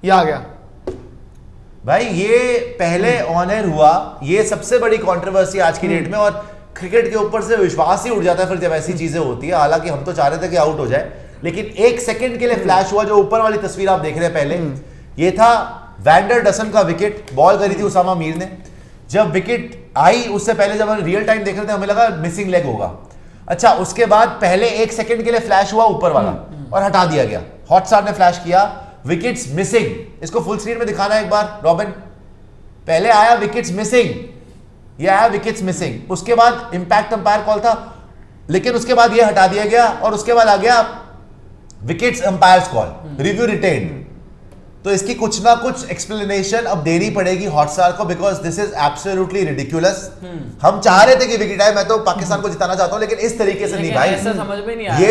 ये आ गया भाई, ये पहले ऑन एयर हुआ, ये सबसे बड़ी कंट्रोवर्सी आज की डेट में, और क्रिकेट के ऊपर से विश्वास ही उड़ जाता है फिर जब ऐसी चीजें होती है। हालांकि हम तो चाह रहे थे कि आउट हो जाए, लेकिन एक सेकंड के लिए फ्लैश हुआ। जो ऊपर वाली तस्वीर आप देख रहे हैं पहले, ये था वैंडर डसन का विकेट, बॉल करी थी उसामा मीर ने। जब विकेट आई उससे पहले जब हम रियल टाइम देख रहे थे हमें लगा मिसिंग लेग होगा। अच्छा, उसके बाद पहले एक सेकंड के लिए फ्लैश हुआ ऊपर वाला और हटा दिया गया। हॉटस्टार ने फ्लैश किया विकेट्स मिसिंग। इसको फुल स्क्रीन में दिखाना एक बार रॉबिन। पहले आया विकेट्स मिसिंग, ये आया विकेट्स मिसिंग। उसके बाद इंपैक्ट अंपायर कॉल था, लेकिन उसके बाद ये हटा दिया गया और उसके बाद आ गया wickets umpire's call, review retain. तो इसकी कुछ ना कुछ एक्सप्लेनेशन अब देनी पड़ेगी हॉटस्टार को, because this is absolutely ridiculous. हम चाह रहे थे कि विकेट आए, मैं तो पाकिस्तान को जिताना चाहता हूं, लेकिन इस तरीके से नहीं भाई। ऐसा समझ में नहीं आया।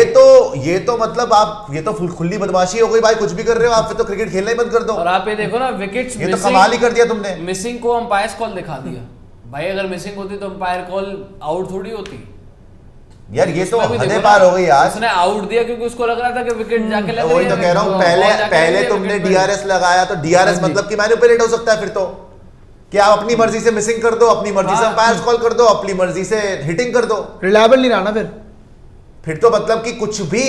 ये तो मतलब आप, ये तो खुली बदमाशी हो गई भाई। कुछ भी कर रहे हो आप, फिर तो क्रिकेट खेलना ही बंद कर दो। और आप ये देखो ना, विकेट्स ये तो कमाल ही कर दिया तुमने। मिसिंग को अंपायर कॉल दिखा दिया भाई। अगर मिसिंग होती तो अंपायर कॉल आउट थोड़ी होती यार। ये तो हदे पार हो गई यार। उसने आउट दिया क्योंकि उसको लग रहा था कि विकेट जाके लग वही तो कह रहा हूँ, पहले तुमने डीआरएस लगाया तो डीआरएस मतलब कि मैनिपुलेट हो सकता है फिर तो, कि आप अपनी मर्जी से मिसिंग कर दो, अपनी मर्जी से अंपायर कॉल कर दो, अपनी मर्जी से हिटिंग कर दो। रिलायबल नहीं रहा ना फिर तो मतलब कि कुछ भी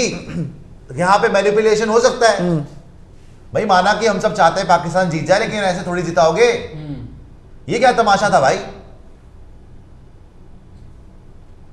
यहाँ पे मैनिपुलेशन हो सकता है भाई। माना कि हम सब चाहते हैं पाकिस्तान जीत जाए, लेकिन ऐसे थोड़ी जिताओगे। ये क्या तमाशा था भाई।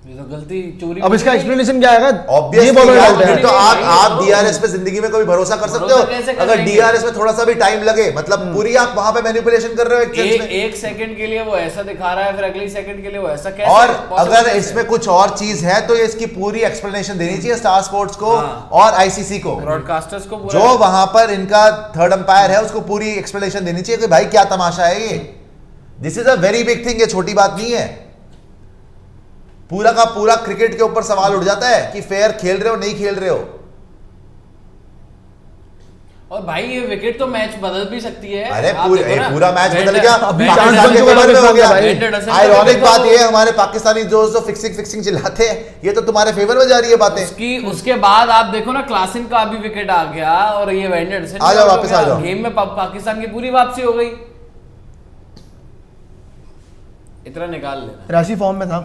ये तो गलती चोरी। अब इसका एक्सप्लेनेशन क्या आएगा? ऑब्वियसली तो आप डीआरएस पे जिंदगी में कभी भरोसा कर सकते हो? अगर डीआरएस में थोड़ा सा भी टाइम लगे, मतलब पूरी आप वहां पे मैनिपुलेशन कर रहे हो। एक सेकंड के लिए वो ऐसा दिखा रहा है, फिर अगली सेकंड के लिए वो ऐसा कैसे? और अगर इसमें कुछ और चीज है तो इसकी पूरी एक्सप्लेनेशन देनी चाहिए स्टार स्पोर्ट्स को और आईसीसी को, ब्रॉडकास्टर्स को, जो वहां पर इनका थर्ड अंपायर है उसको पूरी एक्सप्लेनेशन देनी चाहिए कि भाई क्या तमाशा है ये। This is a very big thing. ये छोटी बात नहीं है। पूरा का पूरा क्रिकेट के ऊपर सवाल उठ जाता है कि फेयर खेल रहे हो नहीं खेल रहे हो। और भाई ये विकेट तो मैच बदल भी सकती है। अरे पूरा मैच बदल गया। पाकिस्तान के फेवर में हो गया। आयरॉनिक बात ये है, हमारे पाकिस्तानी जो फिक्सिंग चिल्लाते हैं, ये तो तुम्हारे फेवर में जा रही है बातें। उसके बाद आप देखो ना, क्लासिन का भी विकेट आ गया और ये वेंडरसन आ जाओ, वापस आ जाओ। गेम में पाकिस्तान की पूरी वापसी हो गई। इतना निकाल लेना। राशि फॉर्म में था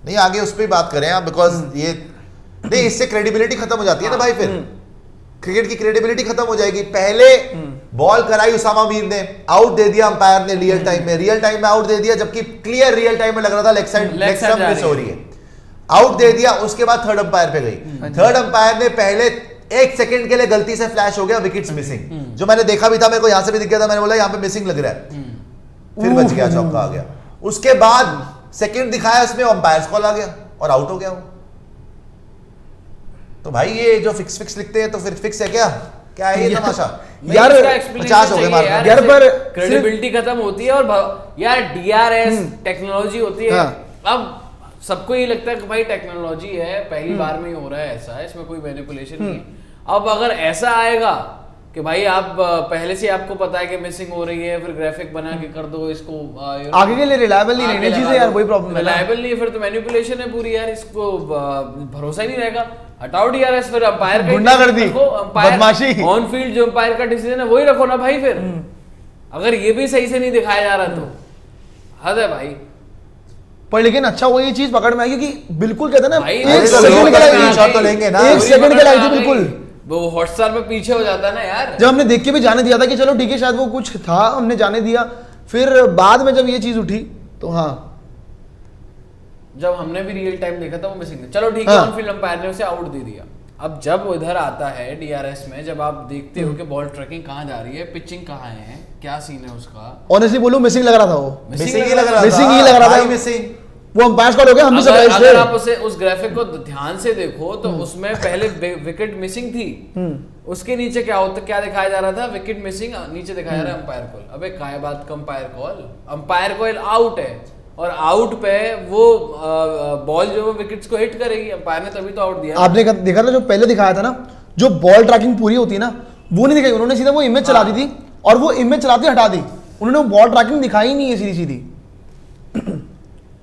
नहीं, आगे उस पर बात करें आप, बिकॉज ये नहीं, इससे क्रेडिबिलिटी खत्म हो जाती है ना भाई। फिर क्रिकेट की क्रेडिबिलिटी खत्म हो जाएगी। पहले बॉल कराई उसामा मीर ने, आउट दे दिया अंपायर ने रियल टाइम में आउट दे दिया, जबकि क्लियर रियल टाइम में लग रहा था लेग स्टंप मिस हो रही है, आउट दे दिया। उसके बाद थर्ड अंपायर पे गई। थर्ड अंपायर ने पहले एक सेकंड के लिए गलती से फ्लैश हो गया विकेट्स मिसिंग, जो मैंने देखा भी था, मेरे को यहां से भी दिख गया था। मैंने बोला यहां पे मिसिंग लग रहा है, फिर बच गया, चौका आ गया। उसके बाद सेकंड दिखाया उसमें, अंपायर कॉल आ गया और आउट हो गया वो। तो भाई ये जो फिक्स लिखते हैं तो फिर फिक्स है क्या है ये तमाशा? यार 50 हो गए मार यार, पर क्रेडिबिलिटी खत्म होती है। और यार डीआरएस टेक्नोलॉजी होती है। अब सबको ये लगता है कि भाई टेक्नोलॉजी है, पहली बार में ही हो रहा है ऐसा, इसमें कोई मैनिपुलेशन नहीं है। अब अगर ऐसा आएगा कि भाई आप पहले से आपको पता है कि मिसिंग हो रही है, फिर ग्राफिक बना के कर दो इसको, आगे के लिए रिलायबल नहीं रहने चीजें यार, वही प्रॉब्लम है। रिलायबल नहीं है फिर तो मैनिपुलेशन है पूरी यार। इसको भरोसा ही नहीं रहेगा। हटाओ डीआरएस, फिर अंपायर का गुंडागर्दी, बदमाशी, ऑन फील्ड जो अंपायर का डिसीजन है वही रखो ना भाई। फिर अगर ये भी सही से नहीं दिखाया जा रहा तो हद है भाई। पर लेकिन अच्छा वो ये चीज पकड़ में आई कि बिल्कुल कहते हैं ना, एक सेकंड के लिए तो लेंगे ना, एक सेकंड के लिए बिल्कुल वो हॉटस्टार में पीछे हो जाता है ना यार। जब हमने देख के भी जाने दिया था कि चलो ठीक है, शायद वो कुछ था, हमने जाने दिया। फिर बाद में जब ये चीज उठी तो हाँ, जब हमने भी रियल टाइम देखा था वो मिसिंग, चलो ठीक है, ऑन फील्ड अंपायर ने उसे आउट दे दिया। अब जब उधर आता है डीआरएस में, जब आप देखते हो कि बॉल ट्रैकिंग कहाँ जा रही है, पिचिंग कहाँ है, क्या सीन है उसका, ऑनेस्टली बोलूं मिसिंग लग रहा था वो, मिसिंग ही लग रहा था मिसिंग। वो अंपायर कॉल हो गया, हम भी सरप्राइज थे। अगर आप उस ग्राफिक को ध्यान से देखो तो उसमें पहले विकेट मिसिंग थी, उसके नीचे क्या दिखाया जा रहा था, विकेट मिसिंग, नीचे दिखाया जा रहा है अंपायर कॉल। अबे काय बात का अंपायर कॉल आउट है, और आउट पे वो बॉल जो विकेट्स को हिट करेगी, अंपायर ने तभी तो आउट दिया। आपने देखा था जो पहले दिखाया था ना, जो बॉल ट्रैकिंग पूरी होती है ना, वो नहीं दिखाई उन्होंने, सीधा वो इमेज चला दी थी और वो इमेज चलाते हटा दी उन्होंने, बॉल ट्रैकिंग दिखाई ही नहीं है सीधी सीधी।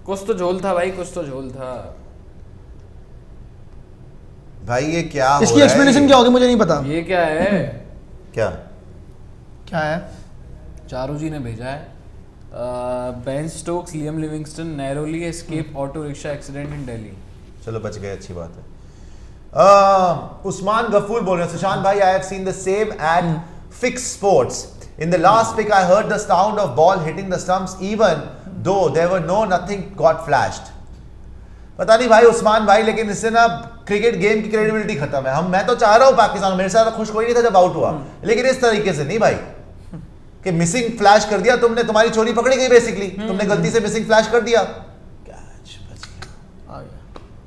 कुछ तो झोल था भाई, कुछ तो झोल था भाई। ये क्या इसकी एक्सप्लेनेशन क्या होगी मुझे नहीं पता। ये क्या है? क्या क्या है? चारू जी ने भेजा है, Ben Stokes, Liam Livingstone narrowly escape auto rickshaw accident in Delhi. चलो बच गए, अच्छी बात है। उस्मान गफूर बोल रहे हैं, सुशांत भाई, I have seen the same at fix sports. In the last pick, I heard the sound of ball hitting the stumps, even though there were nothing got flashed. पता नहीं भाई उस्मान भाई, लेकिन इससे ना क्रिकेट गेम की क्रेडिबिलिटी खत्म है। मैं तो चाह रहा हूँ पाकिस्तान, मेरे साथ खुश कोई नहीं था जब आउट हुआ, लेकिन इस तरीके से नहीं भाई कि मिसिंग फ्लैश कर दिया तुमने, तुम्हारी चोरी पकड़ी गई बेसिकली, तुमने गलती से मिसिंग फ्लैश कर दिया,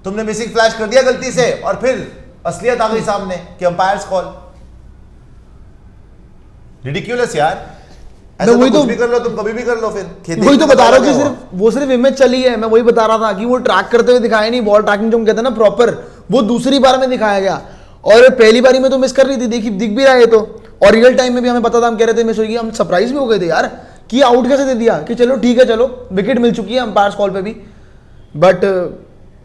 तुमने मिसिंग फ्लैश कर दिया गलती से, और फिर असलियत आ गई सामने कि अंपायर्स कॉल। रिडिक्यूलस यार, ऐसा वही तो तो कुछ भी कर लो तुम, कभी भी कर लो, फिर वही तो बता रहा हूँ कि सिर्फ इमेज चली है। मैं वही बता रहा था कि वो ट्रैक करते हुए दिखाया नहीं, बॉल ट्रैकिंग जो हम कहते हैं ना प्रॉपर, वो दूसरी बार में दिखाया गया, और पहली बारी में तो मिस कर रही थी, देखी दिख भी रहा है तो, और रियल टाइम में भी हमें पता था, हम कह रहे थे मिस होगी, हम सरप्राइज भी हो गए थे यार कि आउट कैसे दे दिया, कि चलो ठीक है, चलो विकेट मिल चुकी है अंपायर्स कॉल पे भी, बट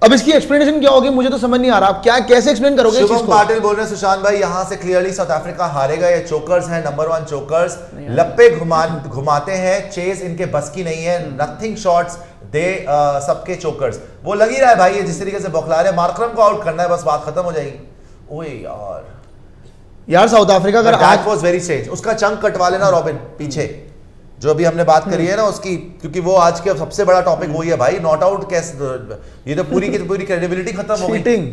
अब इसकी एक्सप्लेनेशन क्या होगी मुझे तो समझ नहीं आ रहा। आप क्या कैसे एक्सप्लेन करोगे इस चीज शुभम को? पाटिल बोल रहे हैं, सुशांत भाई यहाँ से क्लियरली साउथ अफ्रीका हारेगा, ये चोकर्स हैं, नंबर 1 चोकर्स, लप्पे घुमाते हैं, चेस इनके बस की नहीं है, नथिंग शॉट्स दे सबके चोकर्स। वो लग ही रहा है भाई, ये जिस तरीके से बौखला रहे हैं, मार्करम को आउट करना है, बस बात खत्म हो जाएगी। ओए यार साउथ अफ्रीका अगर आज दैट वाज वेरी स्ट्रेंज, उसका चंक कटवा लेना रॉबिन पीछे, जो अभी हमने बात करी है ना उसकी, क्योंकि वो आज के सबसे बड़ा टॉपिक वही है भाई, नॉट आउट कैसे, ये तो पूरी की पूरी क्रेडिबिलिटी खत्म हो गई। चीटिंग